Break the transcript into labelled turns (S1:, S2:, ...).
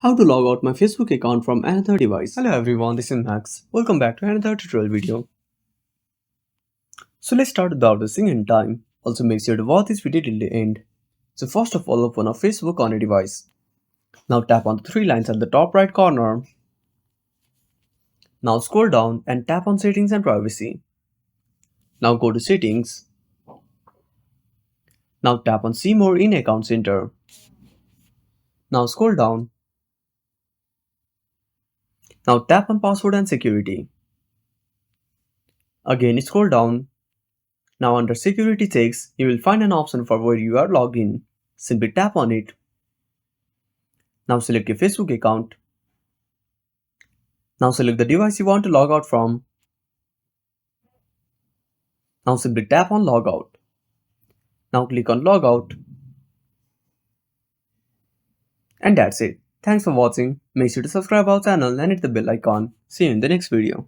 S1: How to log out my Facebook account from another device. Hello everyone, this is Max. Welcome back to another tutorial video. So let's start without wasting any time. Also make sure to watch this video till the end. So first of all, open up Facebook on a device. Now tap on the three lines at the top right corner. Now scroll down and tap on settings and privacy. Now go to settings. Now tap on see more in account center. Now scroll down. Now tap on password and security. Again scroll down. Now under security checks, you will find an option for where you are logged in. Simply tap on it. Now select your Facebook account. Now select the device you want to log out from. Now simply tap on logout. Now click on logout. And that's it. Thanks for watching. Make sure to subscribe our channel and hit the bell icon. See you in the next video.